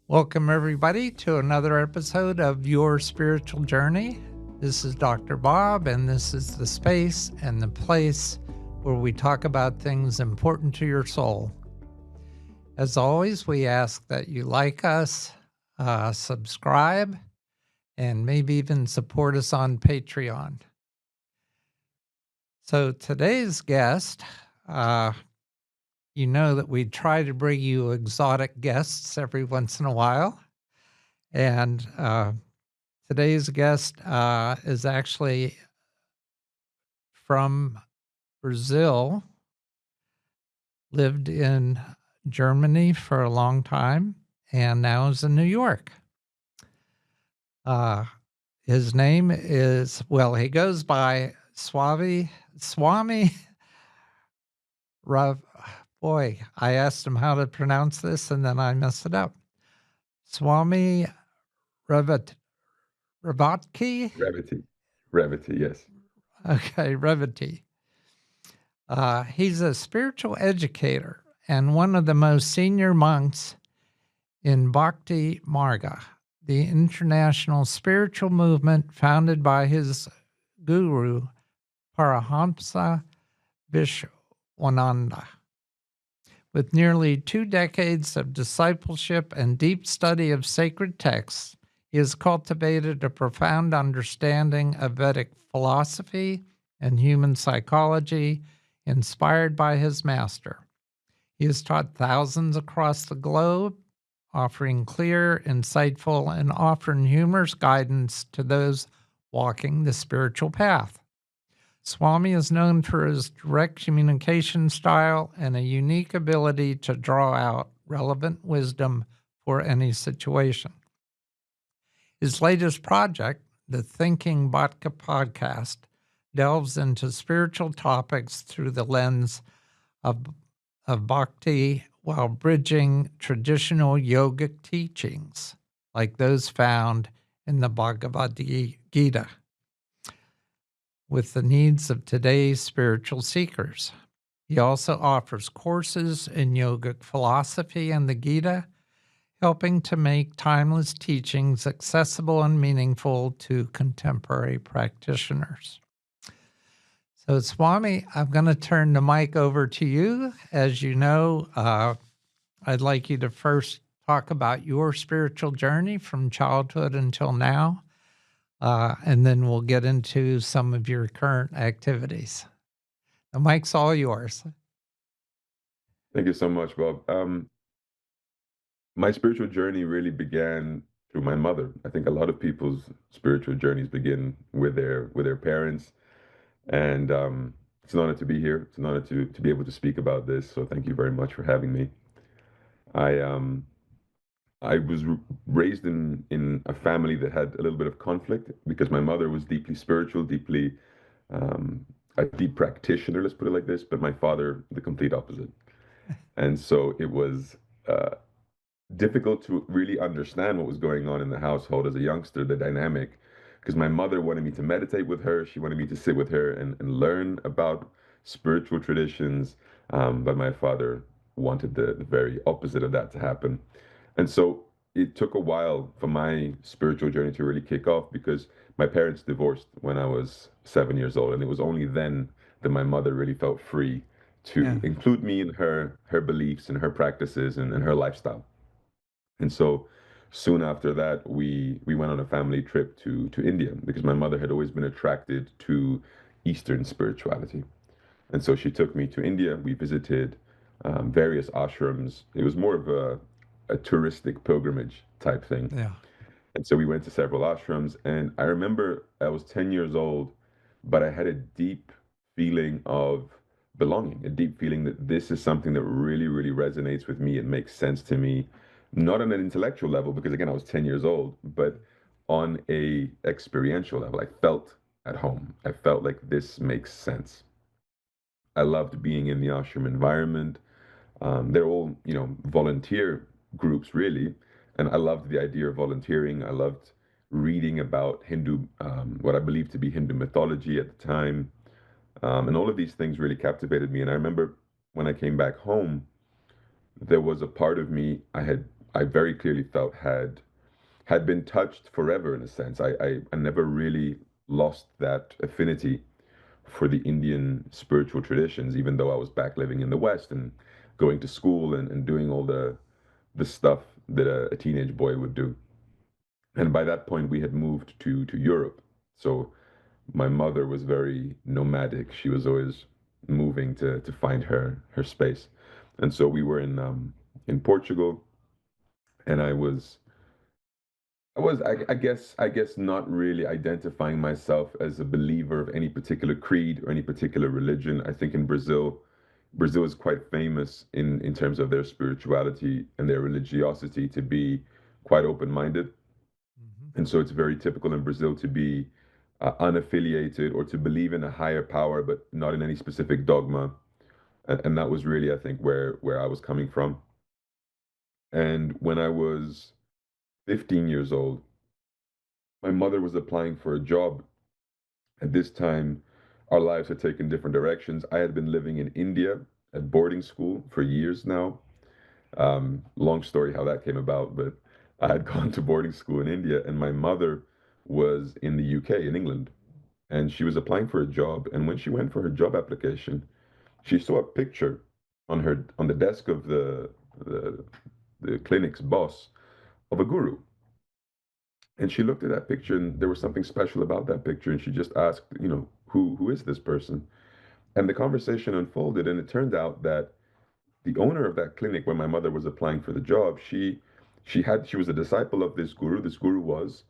Welcome, everybody, to another episode of Your Spiritual Journey. This is Dr. Bob, and this is the space and the place where we talk about things important to your soul. As always, we ask that you like us, subscribe, and maybe even support us on Patreon. So today's guest, you know that we try to bring you exotic guests every once in a while. And today's guest is actually from Brazil, lived in Germany for a long time, and now is in New York. His name is, he goes by Swami Boy, I asked him how to pronounce this, and then I messed it up. Swami Revati. Revati, yes. Okay, Revati. He's a spiritual educator and one of the most senior monks in Bhakti Marga, the international spiritual movement founded by his guru, Paramahamsa Vishwananda. With nearly 2 decades of discipleship and deep study of sacred texts, he has cultivated a profound understanding of Vedic philosophy and human psychology, inspired by his master. He has taught thousands across the globe, offering clear, insightful, and often humorous guidance to those walking the spiritual path. Swami is known for his direct communication style and a unique ability to draw out relevant wisdom for any situation. His latest project, the Thinking Bhakti podcast, delves into spiritual topics through the lens of bhakti while bridging traditional yogic teachings like those found in the Bhagavad Gita with the needs of today's spiritual seekers. He also offers courses in yogic philosophy and the Gita, helping to make timeless teachings accessible and meaningful to contemporary practitioners. So, Swami, I'm going to turn the mic over to you. As you know, I'd like you to first talk about your spiritual journey from childhood until now. And then we'll get into some of your current activities. The mic's all yours. Thank you so much, Bob. My spiritual journey really began through my mother. I think a lot of people's spiritual journeys begin with their parents. And it's an honor to be here. It's an honor to be able to speak about this. So thank you very much for having me. I was raised in a family that had a little bit of conflict because my mother was deeply spiritual, deeply a deep practitioner, let's put it like this, but my father, the complete opposite. And so it was difficult to really understand what was going on in the household as a youngster, the dynamic, because my mother wanted me to meditate with her. She wanted me to sit with her and learn about spiritual traditions, but my father wanted the very opposite of that to happen. And so it took a while for my spiritual journey to really kick off because my parents divorced when I was 7 years old. And it was only then that my mother really felt free to include me in her beliefs and her practices and her lifestyle. And so soon after that, we went on a family trip to India because my mother had always been attracted to Eastern spirituality. And so she took me to India. We visited various ashrams. It was more of a touristic pilgrimage type thing. Yeah. And so we went to several ashrams. And I remember I was 10 years old, but I had a deep feeling of belonging, a deep feeling that this is something that really, really resonates with me and makes sense to me, not on an intellectual level, because again, I was 10 years old, but on a experiential level. I felt at home. I felt like this makes sense. I loved being in the ashram environment. They're all, volunteer groups, really. And I loved the idea of volunteering. I loved reading about Hindu, what I believed to be Hindu mythology at the time. And all of these things really captivated me. And I remember when I came back home, there was a part of me, I had I very clearly felt had been touched forever in a sense. I never really lost that affinity for the Indian spiritual traditions, even though I was back living in the West and going to school and doing all the stuff that a teenage boy would do. And by that point, we had moved to Europe. So my mother was very nomadic. She was always moving to find her space. And so we were in Portugal, and I guess not really identifying myself as a believer of any particular creed or any particular religion. I think in Brazil is quite famous in terms of their spirituality and their religiosity to be quite open-minded. Mhm. And so it's very typical in Brazil to be unaffiliated or to believe in a higher power, but not in any specific dogma. And that was really, I think, where I was coming from. And when I was 15 years old, my mother was applying for a job. At this time, our lives had taken different directions. I had been living in India at boarding school for years now. Long story how that came about, but I had gone to boarding school in India, and my mother was in the UK, in England, and she was applying for a job. And when she went for her job application, she saw a picture on the desk of the, the clinic's boss of a guru. And she looked at that picture, and there was something special about that picture. And she just asked, who is this person? And the conversation unfolded, and it turned out that the owner of that clinic, when my mother was applying for the job, she was a disciple of this guru. This guru was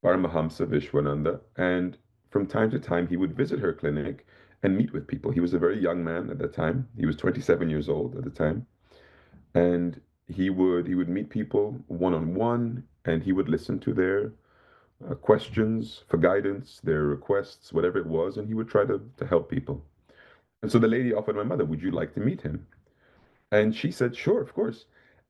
Paramahamsa Vishwananda, and from time to time he would visit her clinic and meet with people. He was a very young man at the time. He was 27 years old at the time, and he would meet people one on one, and he would listen to their questions for guidance, their requests, whatever it was, and he would try to help people. And so the lady offered my mother, "Would you like to meet him?" And she said, "Sure, of course."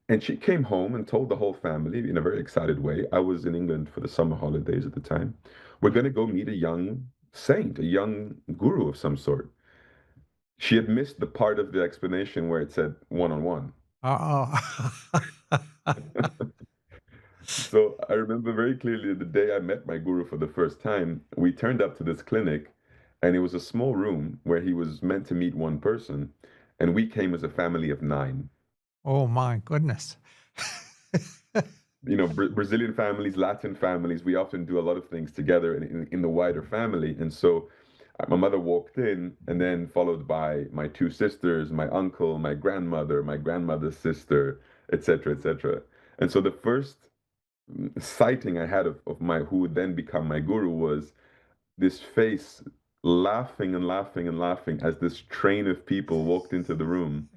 And she came home and told the whole family in a very excited way. I was in England for the summer holidays at the time. We're going to go meet a young saint, a young guru of some sort. She had missed the part of the explanation where it said one on one. Uh-oh. So I remember very clearly the day I met my guru for the first time. We turned up to this clinic, and it was a small room where he was meant to meet one person. And we came as a family of nine. Oh my goodness. Brazilian families, Latin families, we often do a lot of things together in the wider family. And so my mother walked in, and then followed by my two sisters, my uncle, my grandmother, my grandmother's sister, etc., etc. And so the first sighting I had of my who would then become my guru was this face laughing and laughing and laughing as this train of people walked into the room.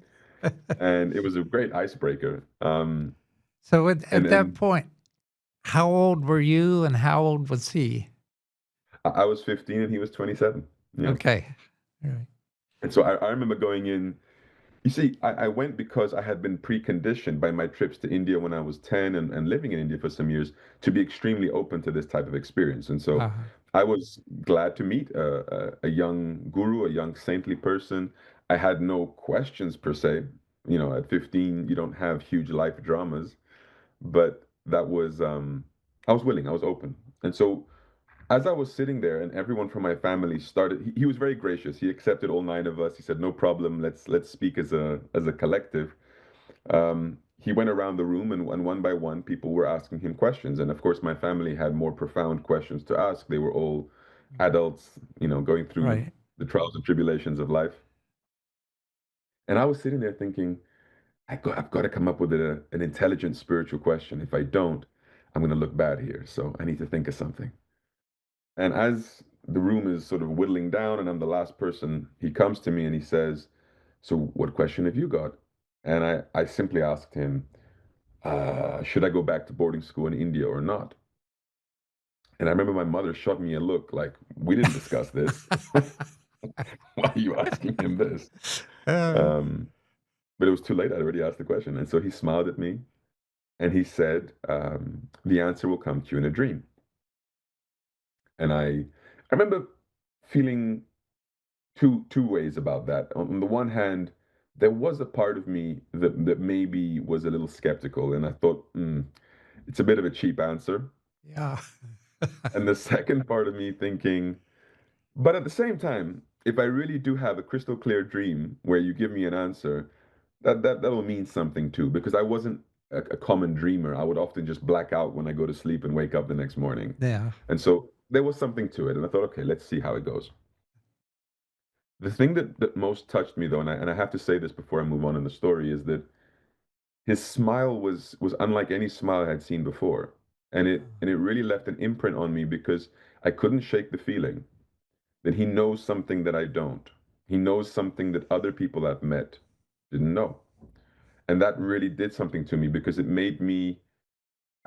And it was a great icebreaker. So at that And point, how old were you and how old was he? I was 15 and he was 27. Yeah. Okay. All right. And so I remember going in. You see, I went because I had been preconditioned by my trips to India when I was 10 and living in India for some years to be extremely open to this type of experience. And so Uh-huh. I was glad to meet a young guru, a young saintly person. I had no questions per se. At 15, you don't have huge life dramas, but I was willing, I was open. And so as I was sitting there and everyone from my family started, he was very gracious. He accepted all nine of us. He said, "No problem. Let's speak as a collective." He went around the room, and one by one, people were asking him questions. And of course, my family had more profound questions to ask. They were all adults, going through Right. the trials and tribulations of life. And I was sitting there thinking, I've got to come up with an intelligent spiritual question. If I don't, I'm going to look bad here. So I need to think of something. And as the room is sort of whittling down and I'm the last person, he comes to me and he says, "So what question have you got?" And I simply asked him, should I go back to boarding school in India or not? And I remember my mother shot me a look like, "We didn't discuss this. Why are you asking him this?" Uh, Um, but it was too late. I already asked the question. And so he smiled at me and he said, "The answer will come to you in a dream." And I remember feeling two ways about that. On the one hand, there was a part of me that maybe was a little skeptical, and I thought, it's a bit of a cheap answer. Yeah. And the second part of me thinking, but at the same time, if I really do have a crystal clear dream where you give me an answer, that'll mean something too, because I wasn't a common dreamer. I would often just black out when I go to sleep and wake up the next morning. Yeah. And so there was something to it. And I thought, okay, let's see how it goes. The thing that most touched me though, and I have to say this before I move on in the story, is that his smile was unlike any smile I had seen before. And it really left an imprint on me because I couldn't shake the feeling that he knows something that I don't. He knows something that other people I've met didn't know. And that really did something to me because it made me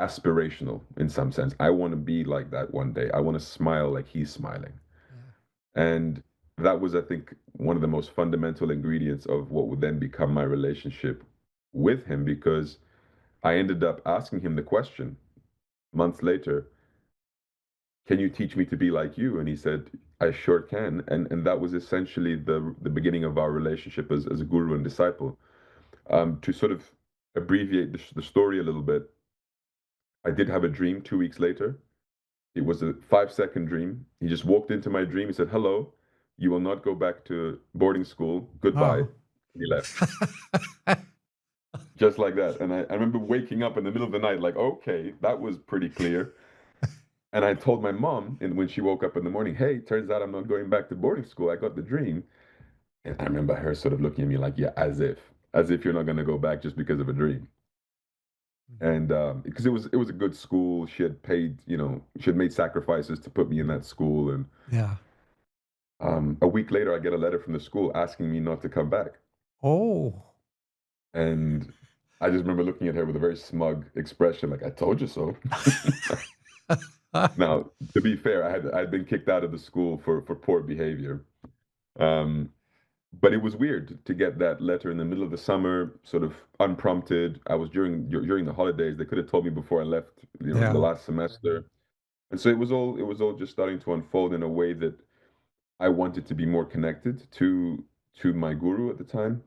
aspirational in some sense. I want to be like that one day. I want to smile like he's smiling. Yeah. And that was, I think, one of the most fundamental ingredients of what would then become my relationship with him because I ended up asking him the question months later, can you teach me to be like you? And he said, I sure can. And that was essentially the beginning of our relationship as a guru and disciple. To sort of abbreviate the story a little bit, I did have a dream 2 weeks later. It was a 5-second dream. He just walked into my dream. He said, hello, you will not go back to boarding school. Goodbye. Oh. And he left. Just like that. And I remember waking up in the middle of the night, like, okay, that was pretty clear. And I told my mom, and when she woke up in the morning, hey, turns out I'm not going back to boarding school. I got the dream. And I remember her sort of looking at me like, yeah, as if you're not going to go back just because of a dream. Mhm. And because it was a good school, she had paid, she had made sacrifices to put me in that school. And Yeah. a week later, I get a letter from the school asking me not to come back. Oh. And I just remember looking at her with a very smug expression, like, I told you so. Now, to be fair, I had been kicked out of the school for poor behavior. Um, but it was weird to get that letter in the middle of the summer, sort of unprompted. I was during the holidays. They could have told me before I left, the Yeah. last semester. And so it was all just starting to unfold in a way that I wanted to be more connected to my guru at the time.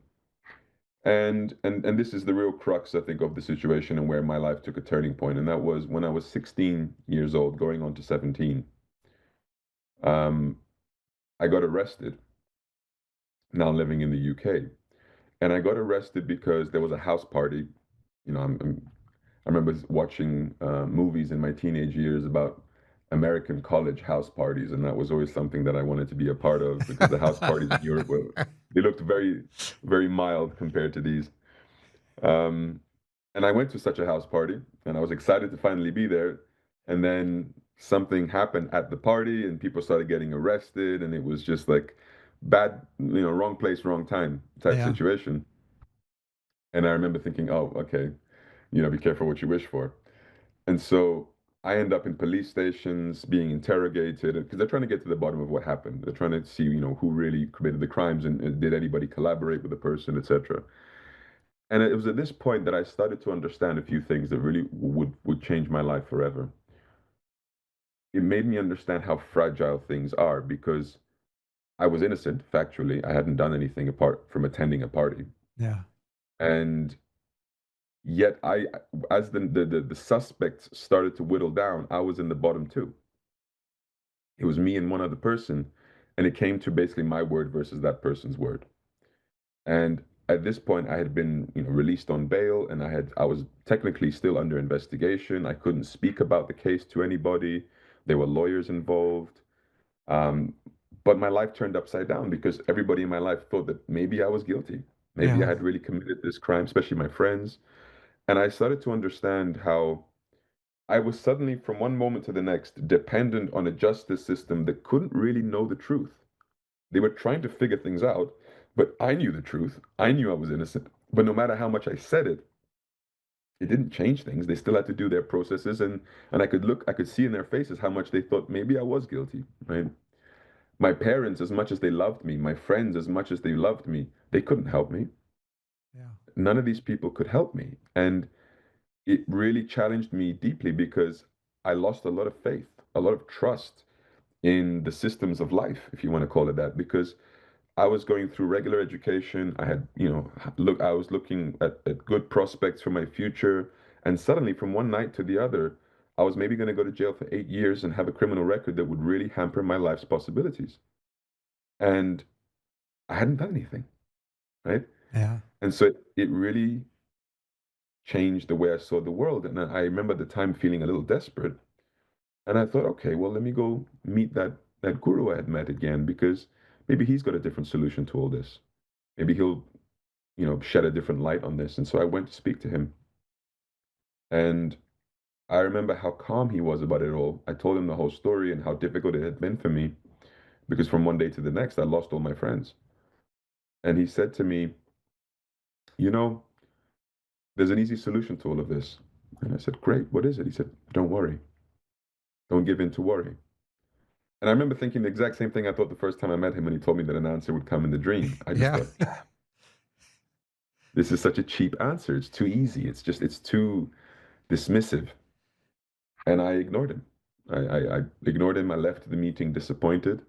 And this is the real crux, I think, of the situation and where my life took a turning point. And that was when I was 16 years old, going on to 17. Um, I got arrested, now living in the UK. And I got arrested because there was a house party. I remember watching movies in my teenage years about American college house parties, and that was always something that I wanted to be a part of because the house parties in Europe they looked very, very mild compared to these. Um, and I went to such a house party, and I was excited to finally be there. And then something happened at the party, and people started getting arrested, and it was just like bad, wrong place, wrong time type Yeah. situation. And I remember thinking, oh, okay, be careful what you wish for. And so I end up in police stations being interrogated because they're trying to get to the bottom of what happened. They're trying to see, who really committed the crimes and did anybody collaborate with the person, etc. And it was at this point that I started to understand a few things that really would change my life forever. It made me understand how fragile things are because I was innocent, factually. I hadn't done anything apart from attending a party. Yeah. And yet as the suspects started to whittle down, I was in the bottom too. It was me and one other person, and it came to basically my word versus that person's word. And at this point, I had been, released on bail, and I was technically still under investigation. I couldn't speak about the case to anybody. There were lawyers involved. Um, but my life turned upside down because everybody in my life thought that maybe I was guilty. Maybe I Yeah. had really committed this crime, especially my friends. And I started to understand how I was suddenly, from one moment to the next, dependent on a justice system that couldn't really know the truth. They were trying to figure things out, but I knew the truth. I knew I was innocent. But no matter how much I said it, it didn't change things. They still had to do their processes, and I could see in their faces how much they thought maybe I was guilty, right? My parents, as much as they loved me, my friends, as much as they loved me, they couldn't help me. Yeah. None of these people could help me. And it really challenged me deeply because I lost a lot of faith, a lot of trust in the systems of life, if you want to call it that, because I was going through regular education. I had, I was looking at good prospects for my future. And suddenly, from one night to the other, I was maybe going to go to jail for 8 years and have a criminal record that would really hamper my life's possibilities. And I hadn't done anything, right? Yeah. And so it really changed the way I saw the world. And I remember at the time feeling a little desperate. And I thought, okay, well, let me go meet that guru I had met again, because maybe he's got a different solution to all this. Maybe he'll, shed a different light on this. And so I went to speak to him. And I remember how calm he was about it all. I told him the whole story and how difficult it had been for me, because from one day to the next, I lost all my friends. And he said to me, you know, there's an easy solution to all of this. And I said, great, what is it? He said, don't worry. Don't give in to worry. And I remember thinking the exact same thing I thought the first time I met him when he told me that an answer would come in the dream. I just Yeah. thought, this is such a cheap answer. It's too easy. It's too dismissive. And I ignored him. I ignored him. I left the meeting disappointed.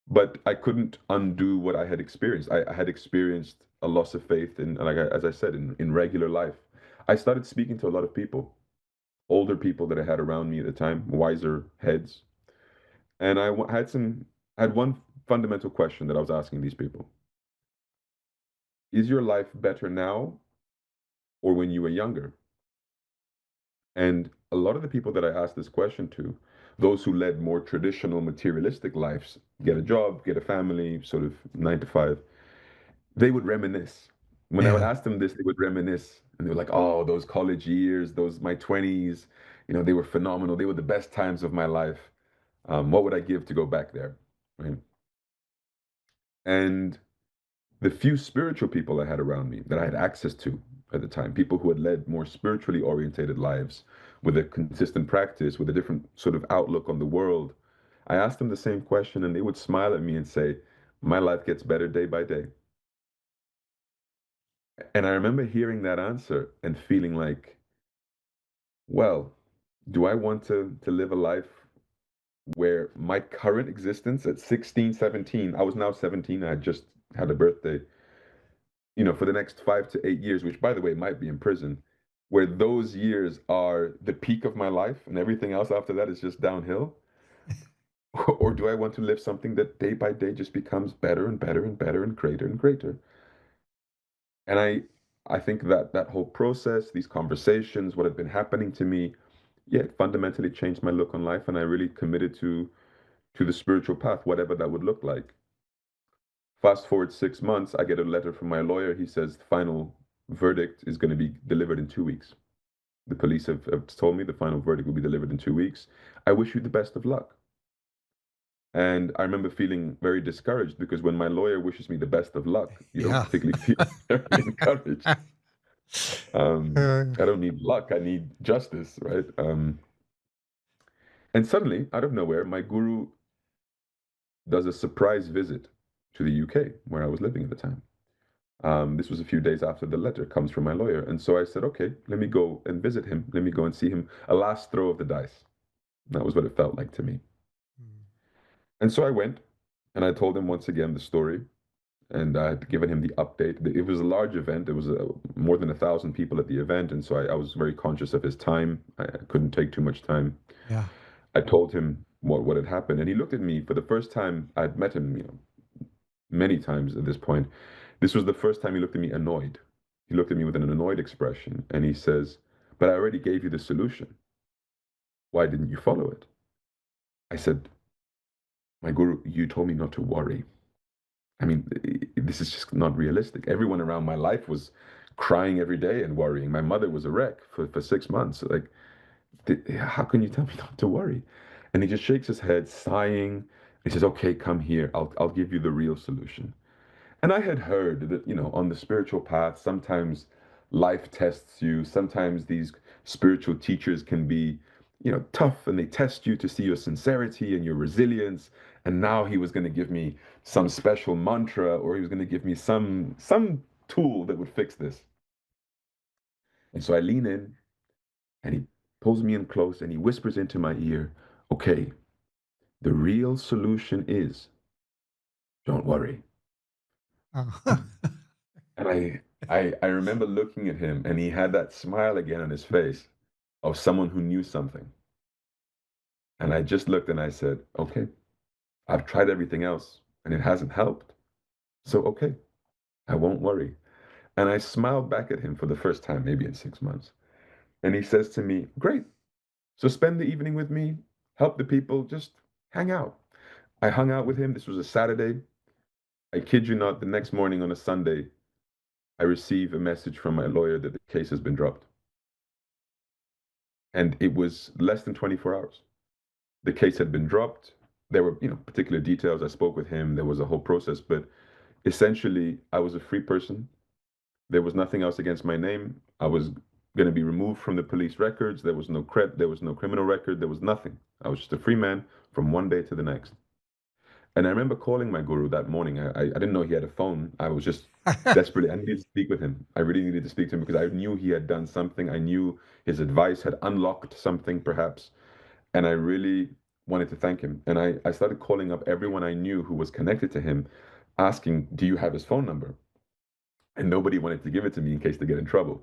But I couldn't undo what I had experienced. I had experienced a loss of faith in, like as I said, in regular life. I started speaking to a lot of people, older people that I had around me at the time, wiser heads. And I had one fundamental question that I was asking these people. Is your life better now or when you were younger? And a lot of the people that I asked this question to, those who led more traditional materialistic lives, get a job, get a family, sort of 9 to 5, they would reminisce. When I would Yeah. ask them this, they would reminisce. And they were like, oh, those college years, those my 20s, they were phenomenal. They were the best times of my life. What would I give to go back there? Right. And the few spiritual people I had around me that I had access to at the time, people who had led more spiritually orientated lives with a consistent practice, with a different sort of outlook on the world, I asked them the same question and they would smile at me and say, my life gets better day by day. And I remember hearing that answer and feeling like, well, do I want to live a life where my current existence at 16, 17, I was now 17, I had just had a birthday, for the next 5 to 8 years, which by the way might be in prison, where those years are the peak of my life and everything else after that is just downhill? Or do I want to live something that day by day just becomes better and better and better and greater and greater? And I think that that whole process, these conversations, what had been happening to me, yeah, it fundamentally changed my look on life, and I really committed to the spiritual path, whatever that would look like. Fast forward 6 months, I get a letter from my lawyer. He says the final verdict is going to be delivered in 2 weeks. The police have told me the final verdict will be delivered in 2 weeks. I wish you the best of luck. And I remember feeling very discouraged, because when my lawyer wishes me the best of luck, you don't Yeah. particularly feel very encouraged. I don't need luck, I need justice, right? And suddenly, out of nowhere, my guru does a surprise visit to the UK where I was living at the time. This was a few days after the letter comes from my lawyer. And so I said, okay, let me go and visit him. Let me go and see him. A last throw of the dice. That was what it felt like to me. And so I went and I told him once again the story. And I had given him the update. It was a large event. There was more than 1,000 people at the event. And so I was very conscious of his time. I couldn't take too much time. Yeah. I told him what had happened. And he looked at me for the first time. I'd met him, many times at this point. This was the first time he looked at me annoyed. He looked at me with an annoyed expression and he says, but I already gave you the solution. Why didn't you follow it? I said, my guru, you told me not to worry. I mean, this is just not realistic. Everyone around my life was crying every day and worrying. My mother was a wreck for 6 months. Like, how can you tell me not to worry? And he just shakes his head, sighing. He says, okay, come here. I'll give you the real solution. And I had heard that, on the spiritual path, sometimes life tests you. Sometimes these spiritual teachers can be, tough, and they test you to see your sincerity and your resilience. And now he was going to give me some special mantra, or he was going to give me some tool that would fix this. And so I lean in and he pulls me in close and he whispers into my ear, okay, the real solution is don't worry. Oh. And I remember looking at him, and he had that smile again on his face of someone who knew something. And I just looked and I said, okay, I've tried everything else and it hasn't helped. So, okay, I won't worry. And I smiled back at him for the first time, maybe in 6 months. And he says to me, great. So spend the evening with me, help the people, just hang out. I hung out with him. This was a Saturday. I kid you not, the next morning on a Sunday, I receive a message from my lawyer that the case has been dropped. And it was less than 24 hours. The case had been dropped. There were, particular details. I spoke with him. There was a whole process, but essentially, I was a free person. There was nothing else against my name. I was going to be removed from the police records. There was no there was no criminal record. There was nothing. I was just a free man from one day to the next. And I remember calling my guru that morning. I didn't know he had a phone. I was just desperately, I needed to speak with him. I really needed to speak to him because I knew he had done something. I knew his advice had unlocked something, perhaps. And I really wanted to thank him. And I started calling up everyone I knew who was connected to him, asking, do you have his phone number? And nobody wanted to give it to me in case they get in trouble.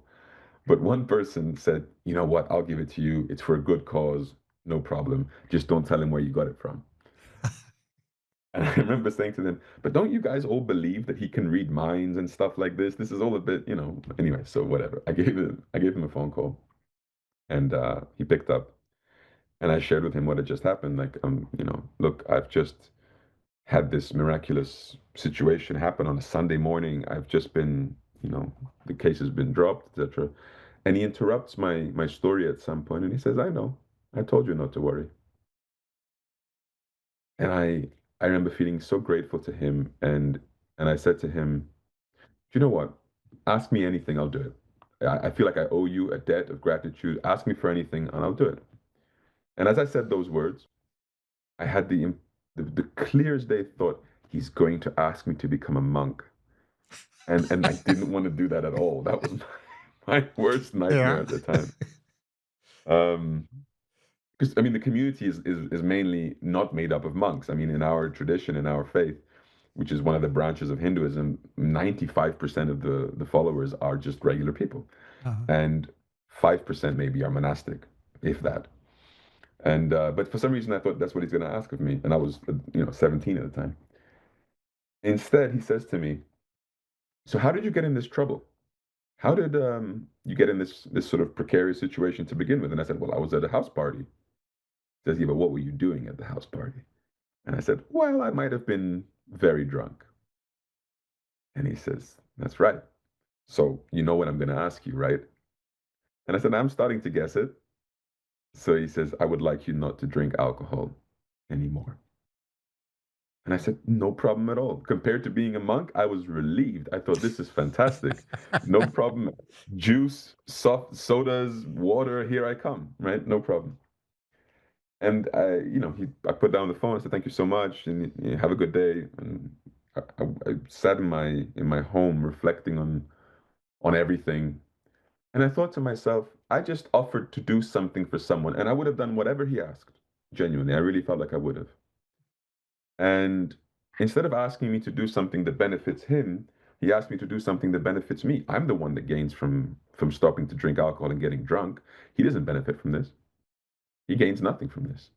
But one person said, you know what, I'll give it to you. It's for a good cause. No problem. Just don't tell him where you got it from. And I remember saying to them, but don't you guys all believe that he can read minds and stuff like this? This is all a bit, anyway, so whatever. I gave him a phone call and he picked up and I shared with him what had just happened. Like, look, I've just had this miraculous situation happen on a Sunday morning. I've just been, the case has been dropped, etc. And he interrupts my story at some point and he says, I know, I told you not to worry. And I remember feeling so grateful to him and I said to him, do you know what? Ask me anything, I'll do it. I feel like I owe you a debt of gratitude. Ask me for anything and I'll do it. And as I said those words, I had the clear as day thought, he's going to ask me to become a monk. And I didn't want to do that at all. That was my worst nightmare Yeah. at the time. Um, because I mean, the community is mainly not made up of monks. I mean, in our tradition, in our faith, which is one of the branches of Hinduism, 95% of the followers are just regular people, Uh-huh. and 5% maybe are monastic, if that. And but for some reason, I thought that's what he's going to ask of me, and I was 17 at the time. Instead, he says to me, "So how did you get in this trouble? How did you get in this sort of precarious situation to begin with?" And I said, "Well, I was at a house party." He says, "Yeah, but what were you doing at the house party?" And I said, "Well, I might have been very drunk." And he says, "That's right. So you know what I'm going to ask you, right?" And I said, "I'm starting to guess it." So he says, "I would like you not to drink alcohol anymore." And I said, "No problem at all." Compared to being a monk, I was relieved. I thought, this is fantastic. No problem. Juice, soft sodas, water, here I come, right? No problem. And I put down the phone. I said, "Thank you so much, and have a good day." And I sat in my home reflecting on everything. And I thought to myself, I just offered to do something for someone, and I would have done whatever he asked. Genuinely, I really felt like I would have. And instead of asking me to do something that benefits him, he asked me to do something that benefits me. I'm the one that gains from stopping to drink alcohol and getting drunk. He doesn't benefit from this. He gains nothing from this.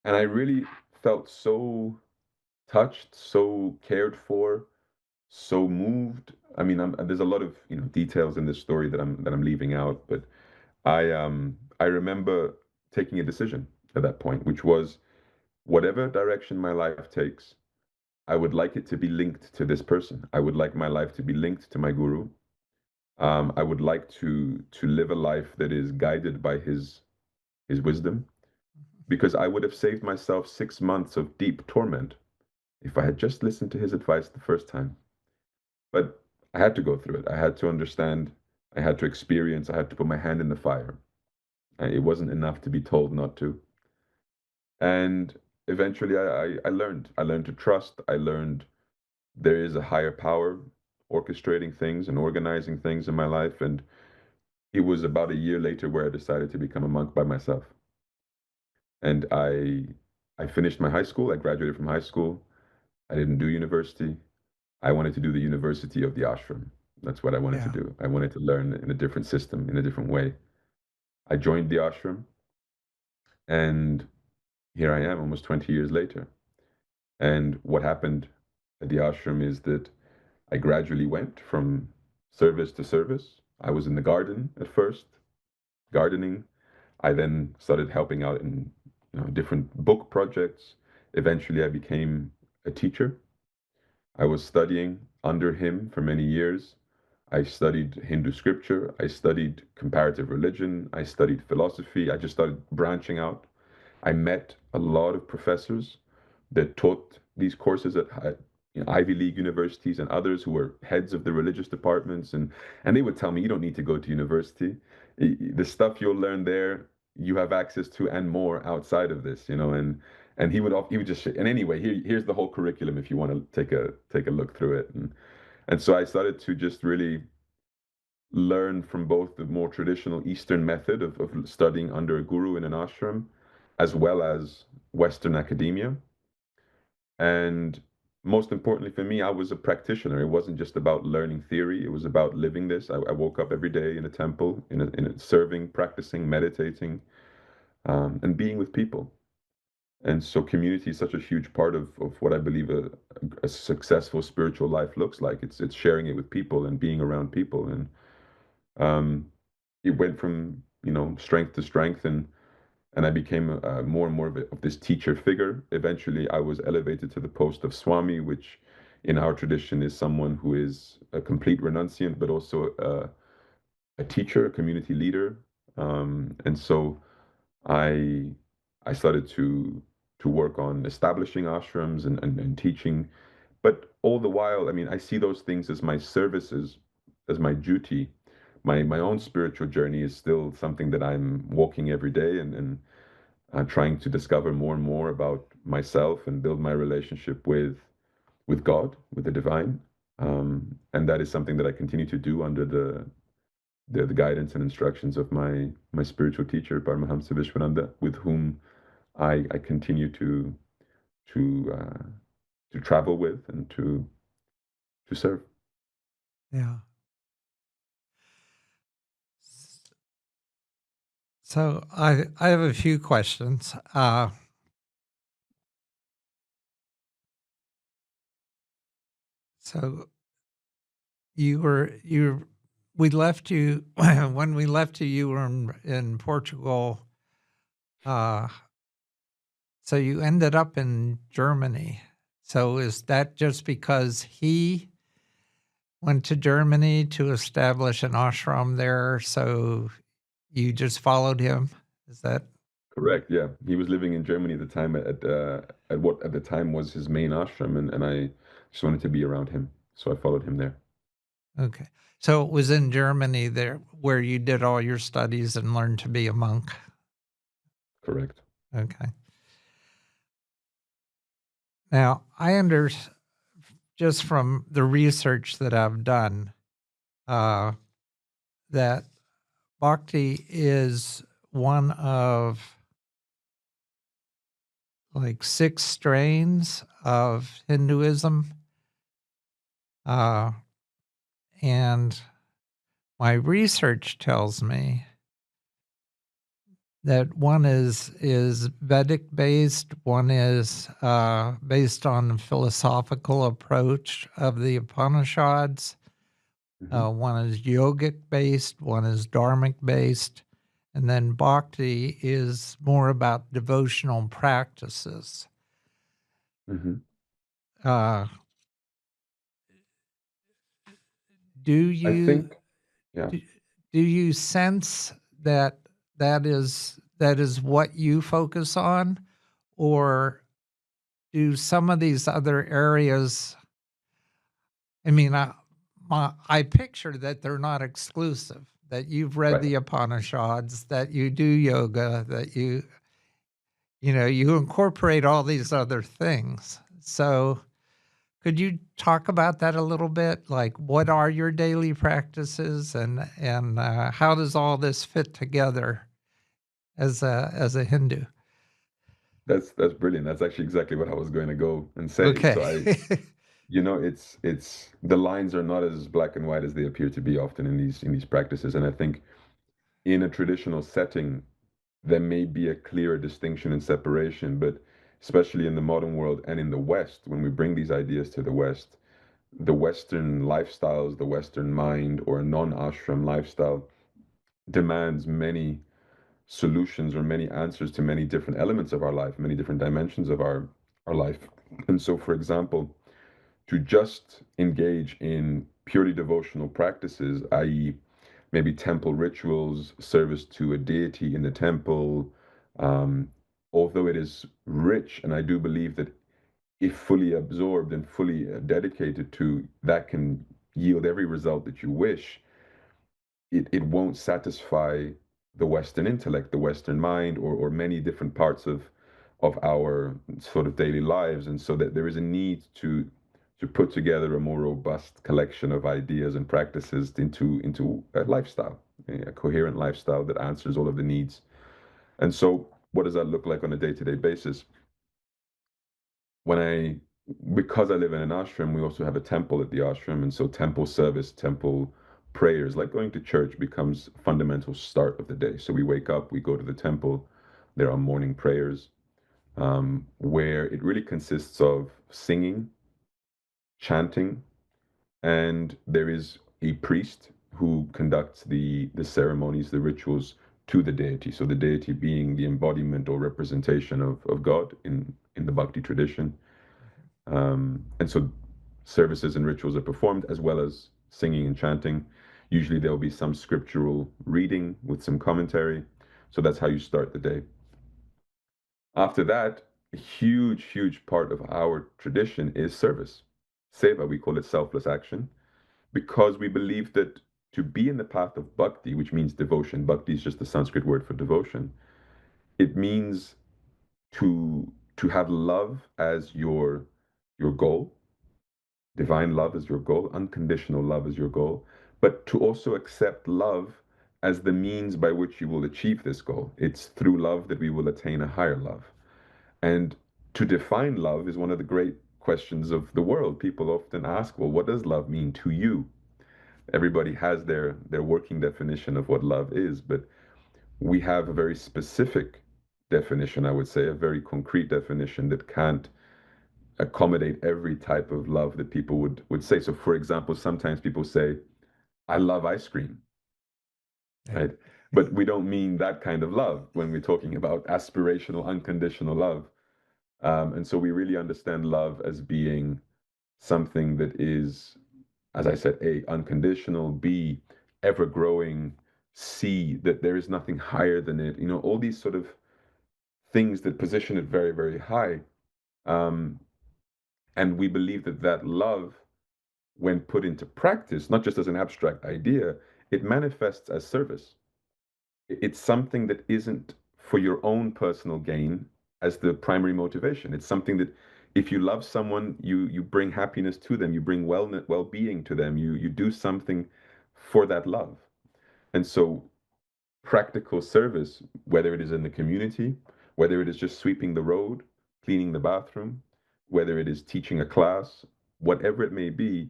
And I really felt so touched, so cared for, so moved. I mean, there's a lot of details in this story that I'm leaving out, but I remember taking a decision at that point, which was whatever direction my life takes, I would like it to be linked to this person. I would like my life to be linked to my guru. I would like to live a life that is guided by his wisdom, because I would have saved myself 6 months of deep torment if I had just listened to his advice the first time. But I had to go through it. I had to understand. I had to experience. I had to put my hand in the fire. It wasn't enough to be told not to. And eventually, I learned. I learned to trust. I learned there is a higher power orchestrating things and organizing things in my life. And it was about a year later where I decided to become a monk by myself. And I finished my high school. I graduated from high school. I didn't do university. I wanted to do the university of the ashram. That's what I wanted to Yeah. do. I wanted to learn in a different system, in a different way. I joined the ashram, and here I am almost 20 years later. And what happened at the ashram is that I gradually went from service to service. I was in the garden at first, gardening. I then started helping out in different book projects. Eventually, I became a teacher. I was studying under him for many years. I studied Hindu scripture. I studied comparative religion. I studied philosophy. I just started branching out. I met a lot of professors that taught these courses at Ivy League universities and others who were heads of the religious departments, and they would tell me, you don't need to go to university. The stuff you'll learn there, you have access to and more outside of this, and he would just and anyway, here's the whole curriculum if you want to take a look through it, and so I started to just really learn from both the more traditional Eastern method of studying under a guru in an ashram, as well as Western academia. And most importantly for me, I was a practitioner. It wasn't just about learning theory, it was about living this. I woke up every day in a temple, in a serving, practicing, meditating, and being with people. And so community is such a huge part of what I believe a successful spiritual life looks like. It's sharing it with people and being around people. And it went from strength to strength, and I became more and more of this teacher figure. Eventually, I was elevated to the post of Swami, which in our tradition is someone who is a complete renunciant, but also a teacher, a community leader. And so I I started to work on establishing ashrams and teaching. But all the while, I mean, I see those things as my services, as my duty. My own spiritual journey is still something that I'm walking every day, and trying to discover more and more about myself and build my relationship with God, with the divine. And that is something that I continue to do under the guidance and instructions of my spiritual teacher, Paramahamsa Vishwananda, with whom I continue to uh, to travel with and to serve. Yeah. So I have a few questions. So you we left you when we left you. You were in Portugal. Uh, so you ended up in Germany. So is that just because he went to Germany to establish an ashram there? So you just followed him? Is that Correct. Yeah, he was living in Germany at the time at what at the time was his main ashram, and I just wanted to be around him, so I followed him there. okay? So it was in Germany there where you did all your studies and learned to be a monk. Correct. Okay. Now I just from the research that I've done, uh, that bhakti is one of like 6 strains of Hinduism. Uh, and my research tells me that one is Vedic based, one is based on the philosophical approach of the Upanishads, Hmm. one is yogic based, one is dharmic based, and then bhakti is more about devotional practices. Hmm. Uh, do I you think, yeah, do, do you sense that that is what you focus on, or do some of these other areas? I mean, I picture that they're not exclusive. That you've read right. the Upanishads, that you do yoga, that you incorporate all these other things. So could you talk about that a little bit? Like, what are your daily practices, and how does all this fit together as a Hindu? That's brilliant. That's actually exactly what I was going to go and say. Okay. So It's the lines are not as black and white as they appear to be often in these practices. And I think in a traditional setting, there may be a clearer distinction and separation, but especially in the modern world and in the West, when we bring these ideas to the West, the Western lifestyles, the Western mind, or a non-ashram lifestyle demands many solutions or many answers to many different elements of our life, many different dimensions of our life. And so, for example, to just engage in purely devotional practices, i.e., maybe temple rituals, service to a deity in the temple, um, although it is rich, and I do believe that if fully absorbed and fully dedicated to, that can yield every result that you wish, it won't satisfy the Western intellect, the Western mind, or many different parts of our sort of daily lives. And so that there is a need to put together a more robust collection of ideas and practices into a lifestyle, a coherent lifestyle that answers all of the needs. And so what does that look like on a day-to-day basis? When I Because I live in an ashram, we also have a temple at the ashram, and so temple service, temple prayers, like going to church, becomes a fundamental start of the day. So we wake up, we go to the temple, there are morning prayers, where it really consists of singing, chanting, and there is a priest who conducts the ceremonies, the rituals to the deity. So the deity being the embodiment or representation of God in the Bhakti tradition. And so services and rituals are performed as well as singing and chanting. Usually there will be some scriptural reading with some commentary. So that's how you start the day. After that, a huge, huge part of our tradition is service. Seva, we call it selfless action, because we believe that to be in the path of bhakti, which means devotion, bhakti is just the Sanskrit word for devotion, it means to have love as your goal, divine love as your goal, unconditional love as your goal, but to also accept love as the means by which you will achieve this goal. It's through love that we will attain a higher love. And to define love is one of the great questions of the world. People often ask, well, what does love mean to you? Everybody has their working definition of what love is, but we have a very specific definition, I would say, a very concrete definition that can't accommodate every type of love that people would say. So, for example, sometimes people say, I love ice cream, right? But we don't mean that kind of love when we're talking about aspirational, unconditional love. And so we really understand love as being something that is, as I said, A, unconditional, B, ever growing, C, that there is nothing higher than it. All these sort of things that position it very, very high. Um, and we believe that that love, when put into practice, not just as an abstract idea, it manifests as service. It's something that isn't for your own personal gain as the primary motivation. It's something that if you love someone, you bring happiness to them, you bring well-being to them, you do something for that love. And so practical service, whether it is in the community, whether it is just sweeping the road, cleaning the bathroom, whether it is teaching a class, whatever it may be,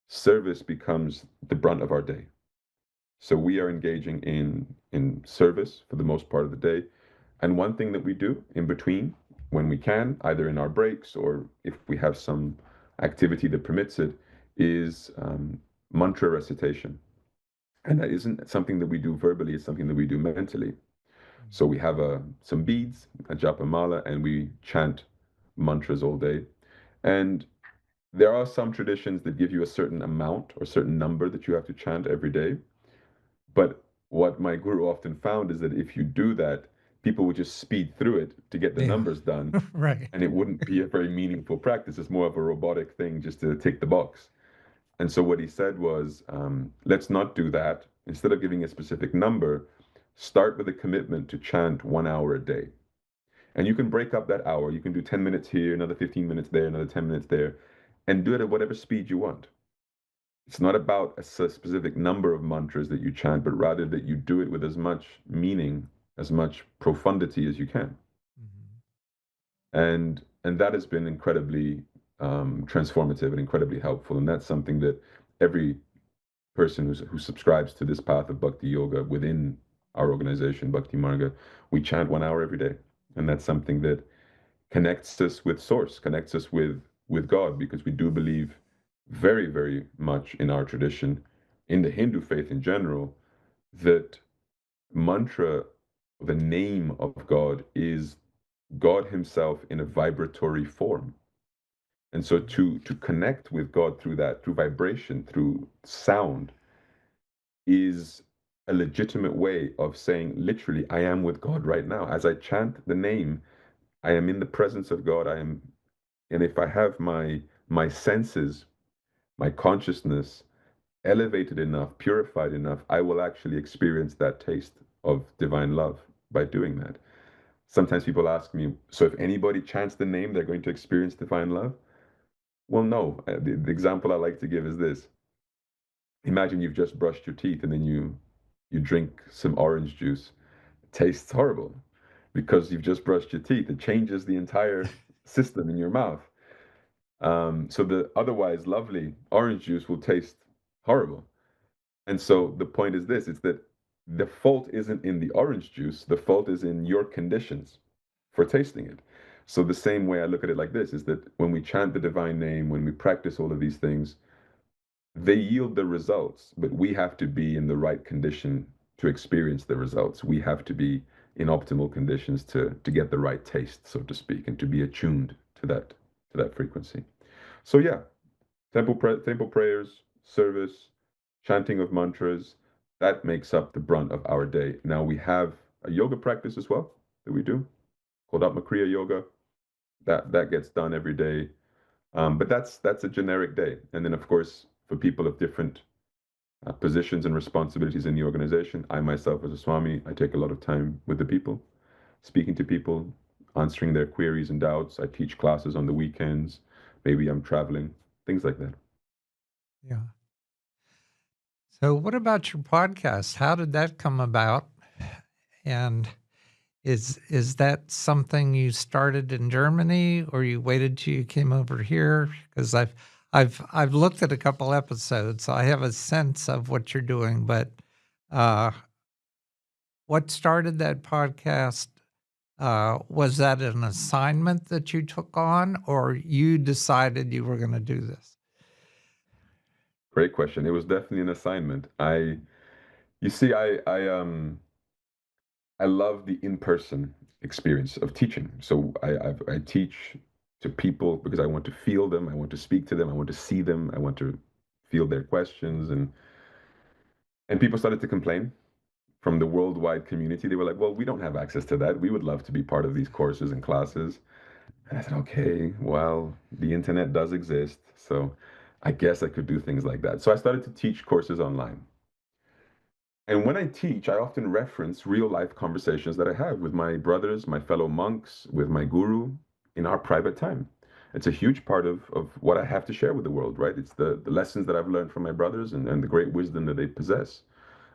service becomes the brunt of our day. So we are engaging in service for the most part of the day. And one thing that we do in between, when we can, either in our breaks or if we have some activity that permits it, is mantra recitation. And that isn't something that we do verbally, it's something that we do mentally. So we have some beads, a japa mala, and we chant mantras all day. And there are some traditions that give you a certain amount or certain number that you have to chant every day. But what my guru often found is that if you do that, people would just speed through it to get the Yeah. numbers done, Right. and it wouldn't be a very meaningful practice. It's more of a robotic thing just to tick the box. And so what he said was, let's not do that. Instead of giving a specific number, start with a commitment to chant 1 hour a day. And you can break up that hour. You can do 10 minutes here, another 15 minutes there, another 10 minutes there, and do it at whatever speed you want. It's not about a specific number of mantras that you chant, but rather that you do it with as much meaning, as much profundity as you can. Mhm. And that has been incredibly transformative and incredibly helpful. And that's something that every person who subscribes to this path of bhakti yoga within our organization, Bhakti Marga, we chant 1 hour every day. And that's something that connects us with Source, connects us with God, because we do believe very, very much in our tradition, in the Hindu faith in general, that mantra, the name of God, is God Himself in a vibratory form. And so to connect with God through that, through vibration, through sound, is a legitimate way of saying, literally, I am with God right now. As I chant the name, I am in the presence of God. And if I have my senses, my consciousness elevated enough, purified enough, I will actually experience that taste of divine love by doing that. Sometimes people ask me, so if anybody chants the name, they're going to experience divine love? Well, no. The example I like to give is this. Imagine you've just brushed your teeth and then you drink some orange juice. It tastes horrible because you've just brushed your teeth. It changes the entire system in your mouth. So the otherwise lovely orange juice will taste horrible. And so the point is this, it's that the fault isn't in the orange juice, the fault is in your conditions for tasting it. So the same way I look at it like this is that when we chant the divine name, when we practice all of these things, they yield the results, but we have to be in the right condition to experience the results. We have to be in optimal conditions to get the right taste, so to speak, and to be attuned to that frequency. So yeah, temple prayers, service, chanting of mantras, that makes up the brunt of our day. Now we have a yoga practice as well that we do called Atmakriya Yoga. That gets done every day. But that's a generic day. And then of course, for people of different positions and responsibilities in the organization, I myself as a Swami, I take a lot of time with the people, speaking to people, answering their queries and doubts. I teach classes on the weekends. Maybe I'm traveling, things like that. Yeah. So, what about your podcast? How did that come about? And is that something you started in Germany, or you waited till you came over here? Because I've looked at a couple episodes, so I have a sense of what you're doing. But uh, what started that podcast? Was that an assignment that you took on, or you decided you were going to do this? Great question. It was definitely an assignment. You see, I love the in-person experience of teaching. So I teach to people because I want to feel them, I want to speak to them, I want to see them, I want to feel their questions, and people started to complain from the worldwide community. They were like, "Well, we don't have access to that. We would love to be part of these courses and classes." And I said, "Okay, well, the internet does exist, so I guess I could do things like that." So I started to teach courses online. And when I teach, I often reference real life conversations that I have with my brothers, my fellow monks, with my guru in our private time. It's a huge part of what I have to share with the world, right? It's the lessons that I've learned from my brothers and the great wisdom that they possess.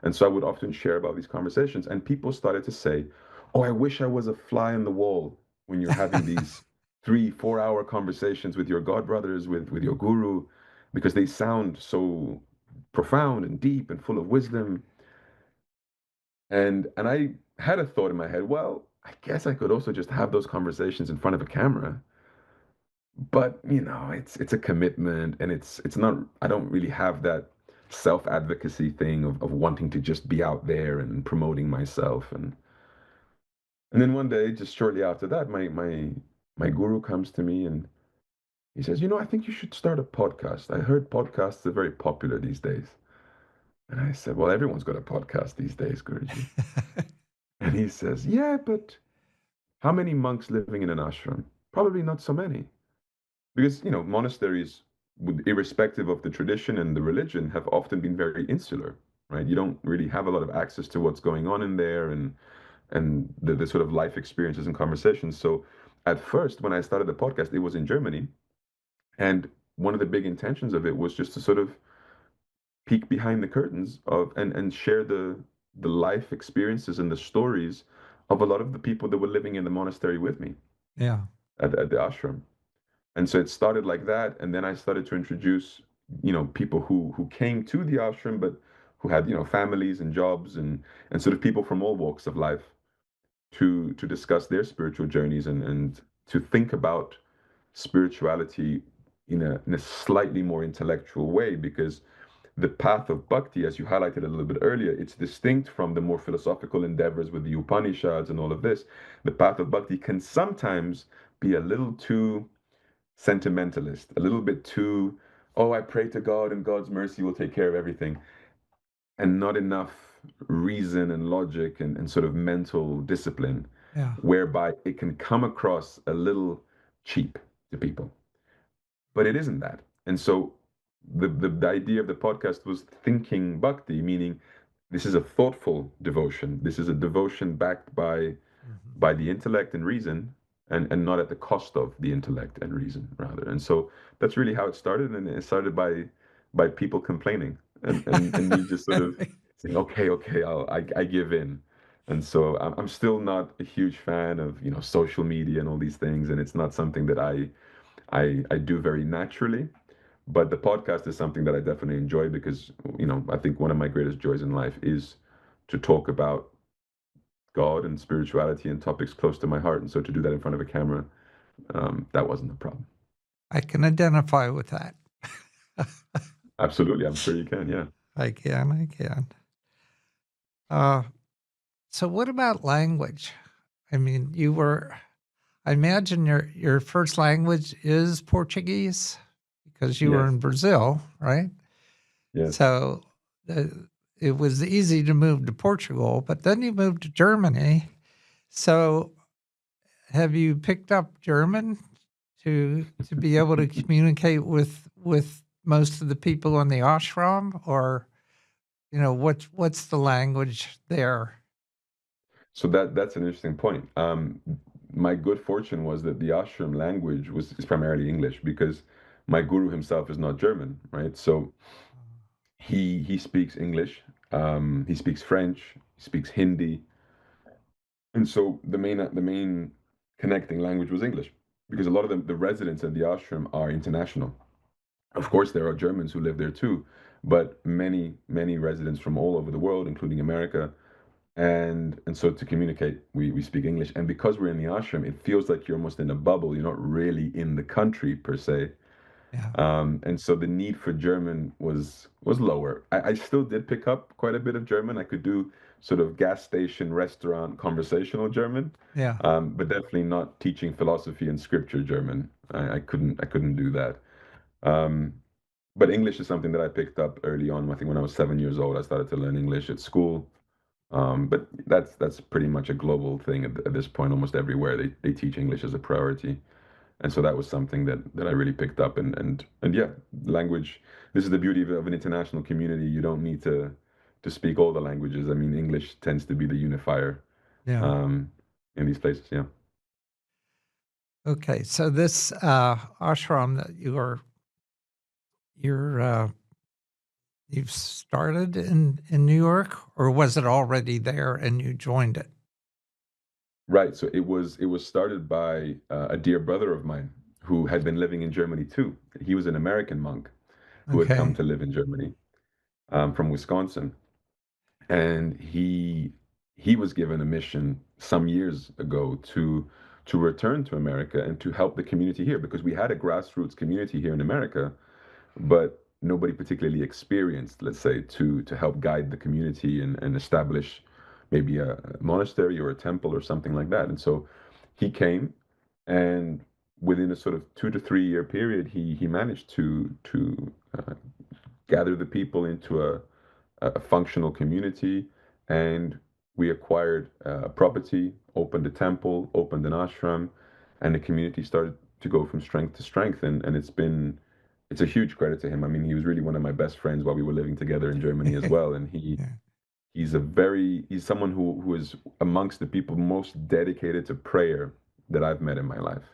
And so I would often share about these conversations. And people started to say, "Oh, I wish I was a fly on the wall when you're having these 3, 4 hour conversations with your god brothers, with your guru, because they sound so profound and deep and full of wisdom." And I had a thought in my head, well, I guess I could also just have those conversations in front of a camera. But, it's a commitment and it's not I don't really have that self-advocacy thing of wanting to just be out there and promoting myself. And then one day, just shortly after that, my guru comes to me and he says, I think you should start a podcast. I heard podcasts are very popular these days. And I said, well, everyone's got a podcast these days, Guruji. And he says, yeah, but how many monks living in an ashram? Probably not so many. Because, monasteries, irrespective of the tradition and the religion, have often been very insular, right? You don't really have a lot of access to what's going on in there and the sort of life experiences and conversations. So at first, when I started the podcast, it was in Germany. And one of the big intentions of it was just to sort of peek behind the curtains of and share the life experiences and the stories of a lot of the people that were living in the monastery with me Yeah. at the ashram. And so it started like that, and then I started to introduce, people who came to the ashram, but who had, families and jobs, and sort of people from all walks of life to discuss their spiritual journeys, and to think about spirituality in a slightly more intellectual way, because the path of bhakti, as you highlighted a little bit earlier, it's distinct from the more philosophical endeavors with the Upanishads and all of this. The path of bhakti can sometimes be a little too sentimentalist, a little bit too, oh, I pray to God and God's mercy will take care of everything, and not enough reason and logic and sort of mental discipline, Yeah. whereby it can come across a little cheap to people. But it isn't that. And so the idea of the podcast was thinking bhakti, meaning this is a thoughtful devotion. This is a devotion backed Mhm. by the intellect and reason, and not at the cost of the intellect and reason, rather. And so that's really how it started. And it started by people complaining, and me just sort of saying, okay, okay, I give in. And so I'm still not a huge fan of, social media and all these things, and it's not something that I do very naturally. But the podcast is something that I definitely enjoy, because, I think one of my greatest joys in life is to talk about God and spirituality and topics close to my heart. And so to do that in front of a camera, that wasn't a problem. I can identify with that. Absolutely. I'm sure you can. Yeah. I can. I can. Uh, so, what about language? I mean, I imagine your first language is Portuguese because you were Yes. in Brazil, right? Yes. So, it was easy to move to Portugal, but then you moved to Germany. So, have you picked up German to be able to communicate with most of the people in the ashram, or what's the language there? So that's an interesting point. My good fortune was that the ashram language is primarily English, because my guru himself is not German, right? So he speaks English, he speaks French, he speaks Hindi, and so the main connecting language was English, because a lot of the residents at the ashram are international. Of course, there are Germans who live there too, but many residents from all over the world, including America, and so to communicate, we speak English. And because we're in the ashram, it feels like you're almost in a bubble. You're not really in the country per se. Yeah, And so the need for German was lower. I still did pick up quite a bit of German. I could do sort of gas station, restaurant, conversational German, yeah, but definitely not teaching philosophy and scripture German. I couldn't do that. Um, but English is something that I picked up early on. I think when I was 7 years old, I started to learn English at school. But that's pretty much a global thing at this point. Almost everywhere they teach English as a priority, and so that was something that I really picked up. And yeah, language. This is the beauty of an international community. You don't need to speak all the languages. I mean, English tends to be the unifier yeah. um, in these places. Yeah. Okay, so this ashram that you're you've started in New York, or was it already there and you joined it? Right. So it was started by a dear brother of mine who had been living in Germany too. He was an American monk who had come Okay, to live in Germany, from Wisconsin, and he was given a mission some years ago to return to America and to help the community here, because we had a grassroots community here in America, but nobody particularly experienced, let's say, to help guide the community and establish maybe a monastery or a temple or something like that. And so he came, and within a sort of 2 to 3 year period, he managed to gather the people into a functional community, and we acquired a property, opened a temple, opened an ashram, and the community started to go from strength to strength. And it's a huge credit to him. I mean, he was really one of my best friends while we were living together in Germany as well. And yeah, he's someone who is amongst the people most dedicated to prayer that I've met in my life.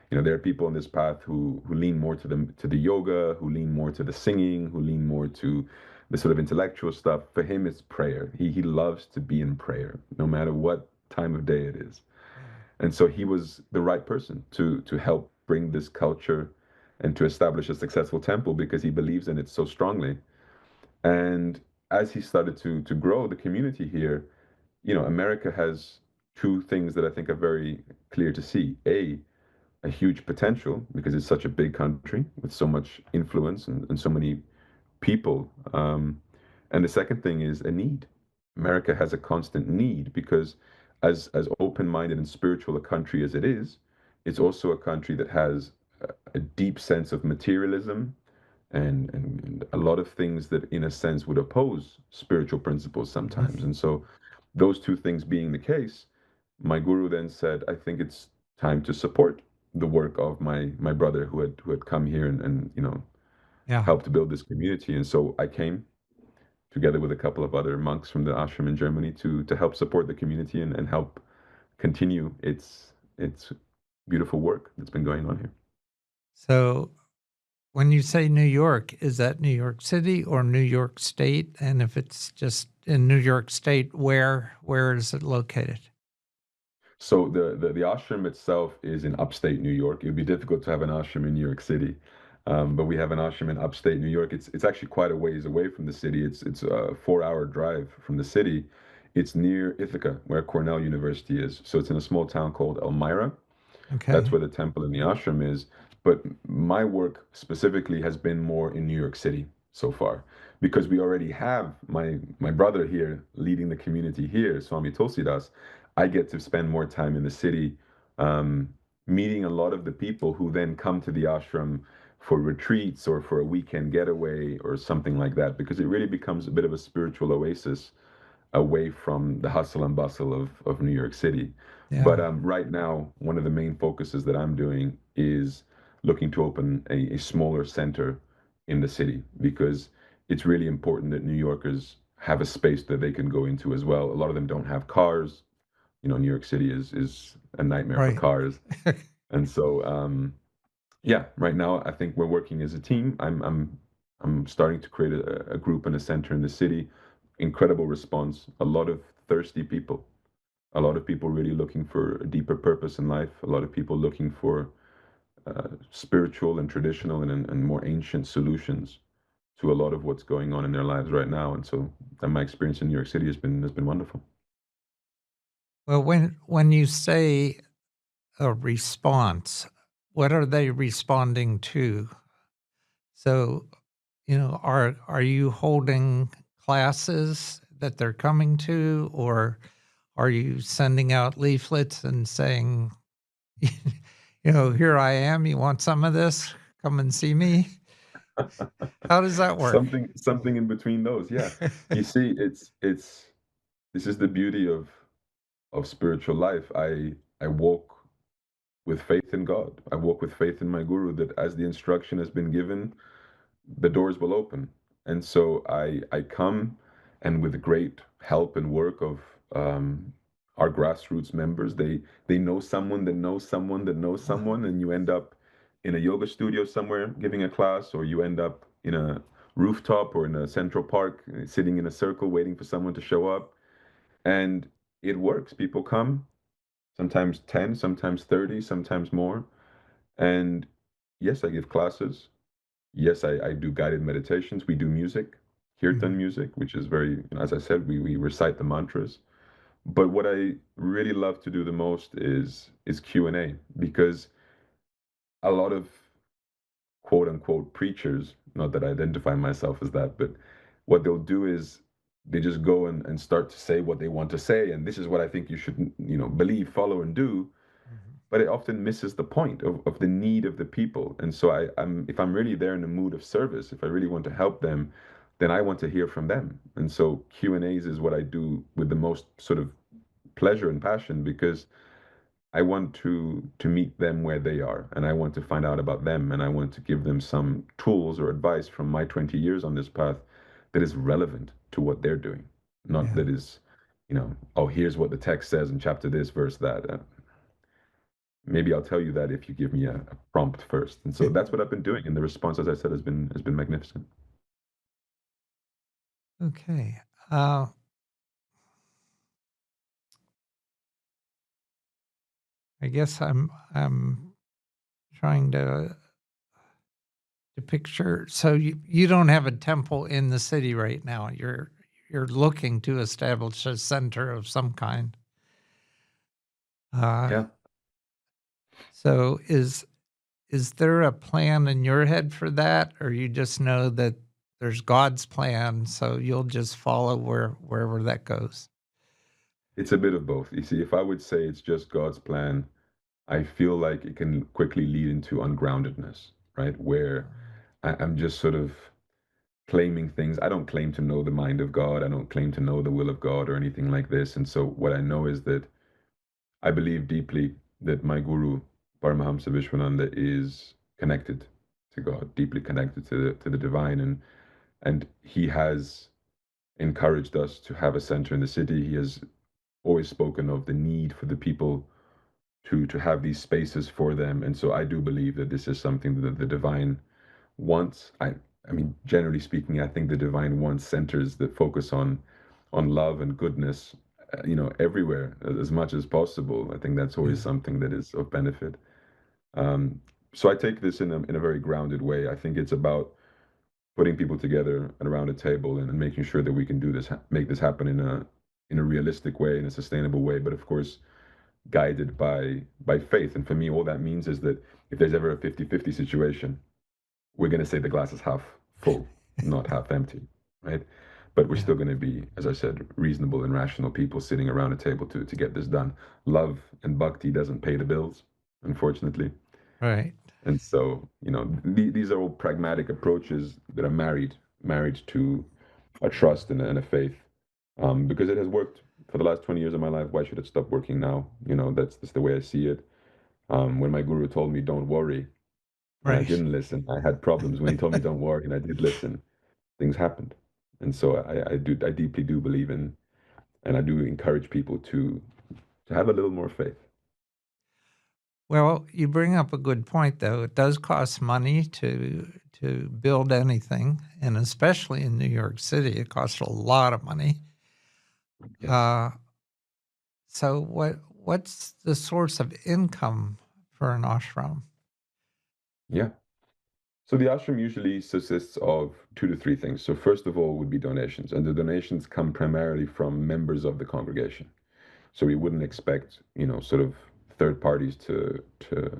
There are people on this path who lean more to the yoga, who lean more to the singing, who lean more to the sort of intellectual stuff. For him, it's prayer. He loves to be in prayer, no matter what time of day it is. yeah. And so he was the right person to help bring this culture and to establish a successful temple because he believes in it so strongly. And as he started to grow the community here, America has two things that I think are very clear to see. A huge potential because it's such a big country with so much influence and so many people. And the second thing is a need. America has a constant need because as open-minded and spiritual a country as it is, it's also a country that has a deep sense of materialism and a lot of things that in a sense would oppose spiritual principles sometimes. And so those two things being the case, my guru then said, I think it's time to support the work of my brother who had come here and Yeah. helped build this community. And so I came together with a couple of other monks from the ashram in Germany to help support the community and help continue its beautiful work that's been going on here. So when you say New York, is that New York City or New York State? And if it's just in New York State, where is it located? So the ashram itself is in upstate New York. It would be difficult to have an ashram in New York City, but we have an ashram in upstate New York. It's actually quite a ways away from the city. It's a 4-hour drive from the city. It's near Ithaca, where Cornell University is. So it's in a small town called Elmira. That's Okay. where the temple and the ashram is. But my work specifically has been more in New York City so far, because we already have my brother here leading the community here, Swami Tulsidas. I get to spend more time in the city, meeting a lot of the people who then come to the ashram for retreats or for a weekend getaway or something like that, because it really becomes a bit of a spiritual oasis away from the hustle and bustle of New York City. But Yeah. right now, one of the main focuses that I'm doing is looking to open a smaller center in the city because it's really important that New Yorkers have a space that they can go into as well. A lot of them don't have cars. New York City is a nightmare for Right. cars. And so, yeah, right now I think we're working as a team. I'm starting to create a group and a center in the city. Incredible response. A lot of thirsty people. A lot of people really looking for a deeper purpose in life. A lot of people looking for spiritual and traditional and more ancient solutions to a lot of what's going on in their lives right now. And so, and my experience in New York City has been wonderful. Well, when you say a response, what are they responding to? So, are you holding classes that they're coming to, or are you sending out leaflets and saying, here I am, you want some of this? Come and see me. How does that work? Something in between those. Yeah. You see, it's this is the beauty of spiritual life. I walk with faith in God. I walk with faith in my guru that as the instruction has been given, the doors will open. And so I come, and with the great help and work of our grassroots members, they know someone that knows someone that knows Wow. someone, and you end up in a yoga studio somewhere giving a class, or you end up in a rooftop or in a central park sitting in a circle waiting for someone to show up. And it works. People come, sometimes 10, sometimes 30, sometimes more. And yes, I give classes. Yes, I do guided meditations. We do music, kirtan Mhm. music, which is very, as I said, we recite the mantras. But what I really love to do the most is Q&A, because a lot of quote unquote preachers, not that I identify myself as that, but what they'll do is they just go and start to say what they want to say, and this is what I think you should, believe, follow, and do. Mhm. But it often misses the point of the need of the people. And so I'm if I'm really there in a mood of service, if I really want to help them, then I want to hear from them. And so Q&As is what I do with the most sort of pleasure and passion, because I want to meet them where they are, and I want to find out about them, and I want to give them some tools or advice from my 20 years on this path that is relevant to what they're doing, not Yeah. that is, oh, here's what the text says in chapter this, verse that. Maybe I'll tell you that if you give me a prompt first. And so that's what I've been doing, and the response, as I said, has been magnificent. Okay. Uh, I guess I'm trying to picture. So you don't have a temple in the city right now. You're looking to establish a center of some kind. Yeah. So is there a plan in your head for that, or you just know that there's God's plan, so you'll just follow wherever that goes? It's a bit of both. You see, if I would say it's just God's plan, I feel like it can quickly lead into ungroundedness, right? Where I'm just sort of claiming things. I don't claim to know the mind of God. I don't claim to know the will of God or anything like this. And so what I know is that I believe deeply that my guru, Paramahamsa Vishwananda, is connected to God, deeply connected to the divine, and he has encouraged us to have a center in the city. He has always spoken of the need for the people to have these spaces for them, and so I do believe that this is something that the divine wants. I mean, generally speaking, I think the divine wants centers that focus on love and goodness, everywhere as much as possible. I think that's always Yeah. something that is of benefit. Um, so I take this in a very grounded way. I think it's about putting people together and around a table and making sure that we can do this, make this happen in a realistic way, in a sustainable way. But of course, guided by faith. And for me, all that means is that if there's ever a 50-50 situation, we're going to say the glass is half full, not half empty, right? But we're Yeah. still going to be, as I said, reasonable and rational people sitting around a table to get this done. Love and bhakti doesn't pay the bills, unfortunately. Right. And so, these are all pragmatic approaches that are married to a trust and a faith, because it has worked for the last 20 years of my life. Why should it stop working now? That's the way I see it. When my guru told me, don't worry, and I Right. didn't listen, I had problems. When he told me, don't worry, and I did listen, things happened. And so I deeply do believe in, and I do encourage people to have a little more faith. Well, you bring up a good point, though. It does cost money to build anything, and especially in New York City, it costs a lot of money. Yes. Uh, so what's the source of income for an ashram? Yeah. So the ashram usually consists of 2 to 3 things. So first of all would be donations, and the donations come primarily from members of the congregation. So we wouldn't expect, sort of third parties to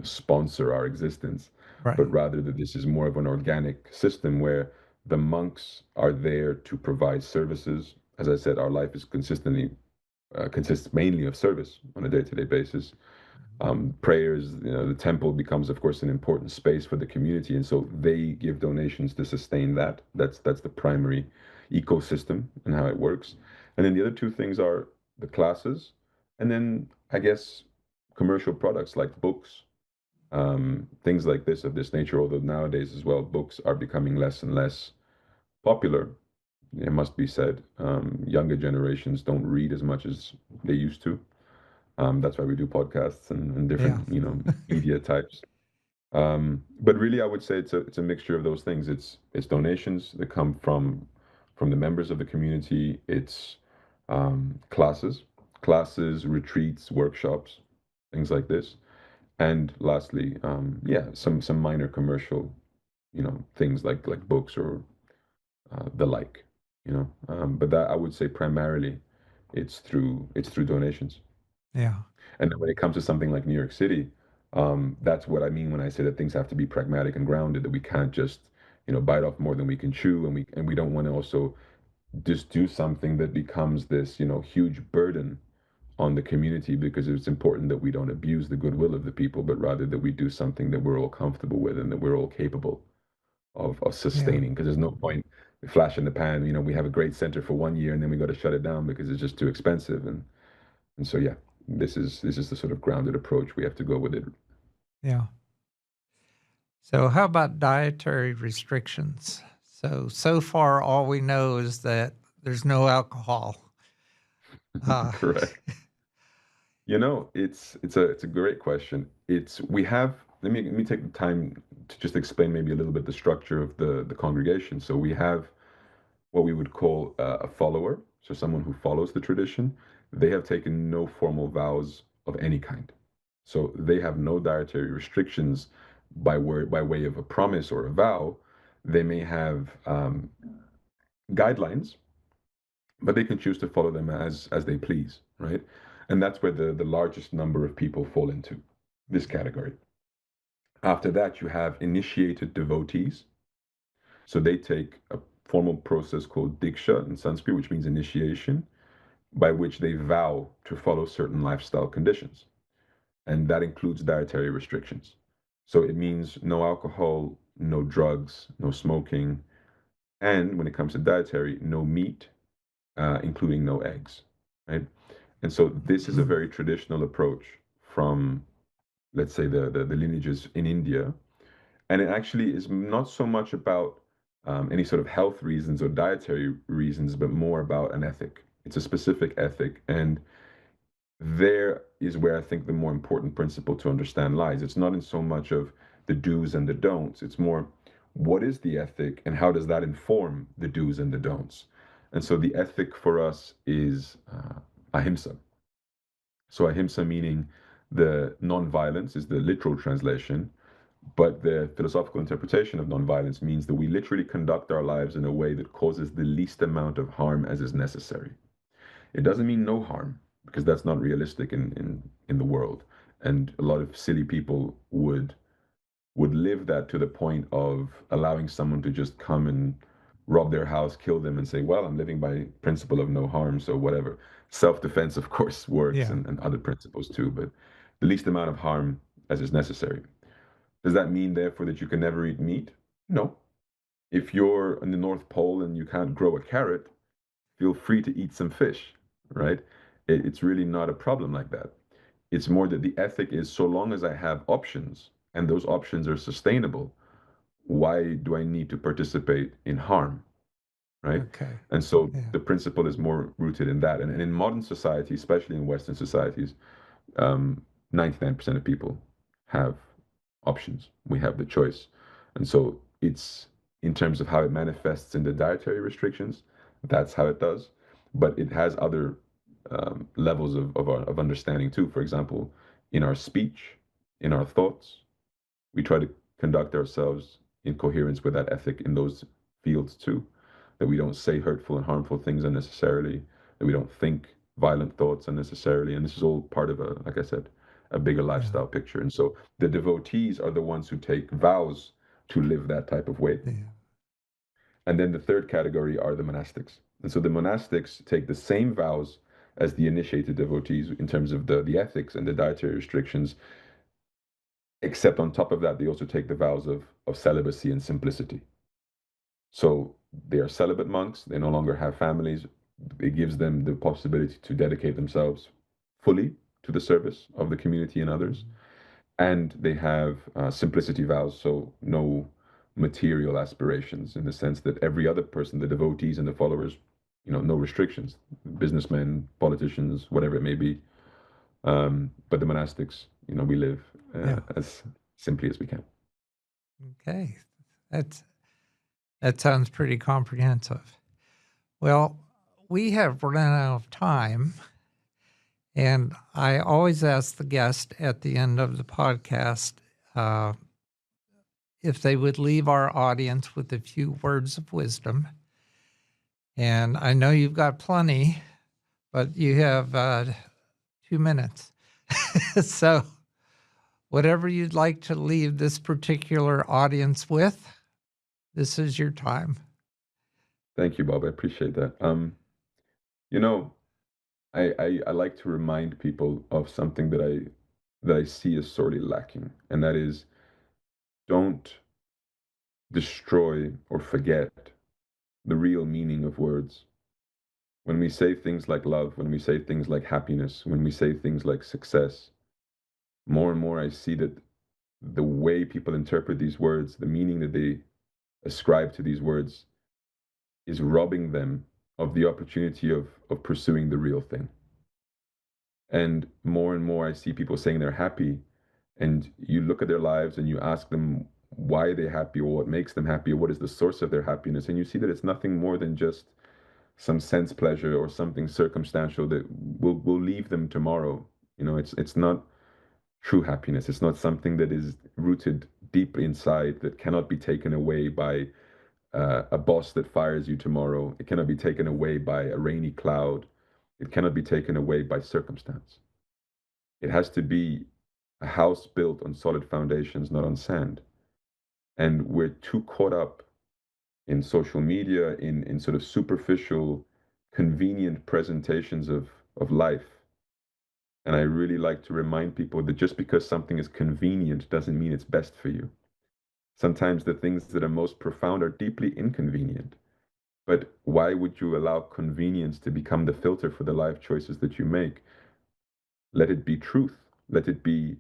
sponsor our existence, but Right. rather that this is more of an organic system where the monks are there to provide services. As I said, our life is consists mainly of service on a day-to-day basis. Prayers, the temple becomes, of course, an important space for the community, and so they give donations to sustain that. That's the primary ecosystem and how it works. And then the other 2 things are the classes, and then I guess commercial products like books, things like this of this nature. Although nowadays as well, books are becoming less and less popular. It must be said. Younger generations don't read as much as they used to. That's why we do podcasts and Yeah. different, media types. But really, I would say it's a mixture of those things. It's donations that come from the members of the community. It's classes, retreats, workshops, things like this. And lastly, yeah, some minor commercial, things like books or the like. But that I would say primarily, it's through donations. Yeah. And then when it comes to something like New York City, that's what I mean when I say that things have to be pragmatic and grounded, that we can't just, bite off more than we can chew, and we don't want to also just do something that becomes this, huge burden on the community, because it's important that we don't abuse the goodwill of the people, but rather that we do something that we're all comfortable with and that we're all capable of Yeah. sustaining. Because there's no point flash in the pan, we have a great center for one year and then we got to shut it down because it's just too expensive. And so, yeah, this is the sort of grounded approach we have to go with it. Yeah. So how about dietary restrictions? So far, all we know is that there's no alcohol. Uh, Correct. It's a great question. It's we have let me take the time to just explain maybe a little bit the structure of the congregation. So we have what we would call a follower, so someone who follows the tradition. They have taken no formal vows of any kind. So they have no dietary restrictions, by way of a promise or a vow. They may have guidelines, but they can choose to follow them as they please, right? And that's where the largest number of people fall into this category. After that, you have initiated devotees. So they take a formal process called diksha in Sanskrit, which means initiation, by which they vow to follow certain lifestyle conditions. And that includes dietary restrictions. So it means no alcohol, no drugs, no smoking, and when it comes to dietary, no meat, including no eggs, right? And so this is a very traditional approach from, let's say, the lineages in India. And it actually is not so much about any sort of health reasons or dietary reasons, but more about an ethic. It's a specific ethic. And there is where I think the more important principle to understand lies. It's not in so much of the do's and the don'ts. It's more, what is the ethic and how does that inform the do's and the don'ts? And so the ethic for us is ahimsa. So ahimsa meaning the non-violence is the literal translation, but the philosophical interpretation of non-violence means that we literally conduct our lives in a way that causes the least amount of harm as is necessary. It doesn't mean no harm, because that's not realistic in the world. And a lot of silly people would live that to the point of allowing someone to just come and rob their house, kill them, and say, well, I'm living by principle of no harm, so whatever. Self-defense, of course, works, Yeah. and other principles too, but the least amount of harm as is necessary. Does that mean, therefore, that you can never eat meat? No. If you're in the North Pole and you can't grow a carrot, feel free to eat some fish, right? It's really not a problem like that. It's more that the ethic is, so long as I have options and those options are sustainable, why do I need to participate in harm, right? Okay. And so Yeah. the principle is more rooted in that. And in modern society, especially in Western societies, 99% of people have options. We have the choice. And so it's, in terms of how it manifests in the dietary restrictions, that's how it does. But it has other levels of understanding too. For example, in our speech, in our thoughts, we try to conduct ourselves in coherence with that ethic in those fields too. That we don't say hurtful and harmful things unnecessarily, that we don't think violent thoughts unnecessarily. And this is all part of a, like I said, a bigger Yeah. lifestyle picture. And so the devotees are the ones who take vows to live that type of way. Yeah. And then the third category are the monastics. And so the monastics take the same vows as the initiated devotees in terms of the ethics and the dietary restrictions, except on top of that, they also take the vows of celibacy and simplicity. So they are celibate monks, they no longer have families. It gives them the possibility to dedicate themselves fully to the service of the community and others. And they have simplicity vows, so no material aspirations, in the sense that every other person, the devotees and the followers, no restrictions, businessmen, politicians, whatever it may be. But the monastics, we live Yeah. as simply as we can. Okay. That sounds pretty comprehensive. Well, we have run out of time, and I always ask the guest at the end of the podcast if they would leave our audience with a few words of wisdom. And I know you've got plenty, but you have 2 minutes. So, whatever you'd like to leave this particular audience with, this is your time. Thank you, Bob. I appreciate that. You know, I like to remind people of something that I see as sorely lacking, and that is, don't destroy or forget the real meaning of words. When we say things like love, when we say things like happiness, when we say things like success, more and more I see that the way people interpret these words, the meaning that they ascribe to these words, is robbing them of the opportunity of pursuing the real thing. And more I see people saying they're happy, and you look at their lives and you ask them why they're happy or what makes them happy or what is the source of their happiness, and you see that it's nothing more than just some sense pleasure or something circumstantial that will leave them tomorrow. It's not true happiness. It's not something that is rooted deep inside that cannot be taken away by a boss that fires you tomorrow. It cannot be taken away by a rainy cloud. It cannot be taken away by circumstance. It has to be a house built on solid foundations, not on sand. And we're too caught up in social media, in sort of superficial, convenient presentations of life. And I really like to remind people that just because something is convenient doesn't mean it's best for you. Sometimes the things that are most profound are deeply inconvenient. But why would you allow convenience to become the filter for the life choices that you make? Let it be truth. Let it be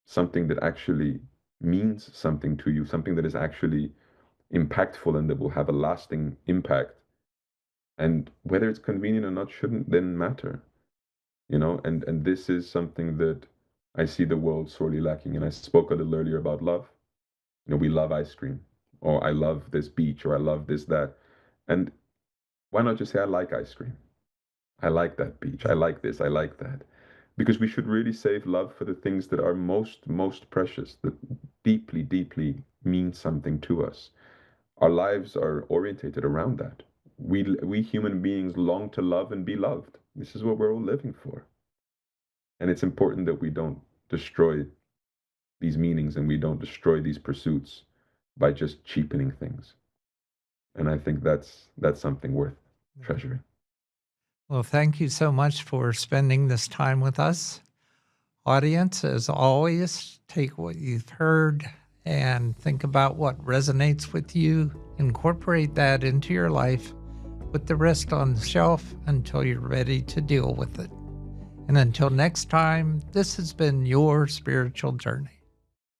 something that actually means something to you, something that is actually impactful and that will have a lasting impact. And whether it's convenient or not shouldn't then matter, and this is something that I see the world sorely lacking. And I spoke a little earlier about love. We love ice cream, or I love this beach, or I love this, that. And why not just say, I like ice cream? I like that beach. I like this. I like that. Because we should really save love for the things that are most precious, that deeply, deeply mean something to us. Our lives are orientated around that. We human beings long to love and be loved. This is what we're all living for. And it's important that we don't destroy these meanings and we don't destroy these pursuits by just cheapening things. And I think that's something worth treasuring. Well, thank you so much for spending this time with us. Audience, as always, take what you've heard and think about what resonates with you. Incorporate that into your life. Put the rest on the shelf until you're ready to deal with it. And until next time, this has been your spiritual journey.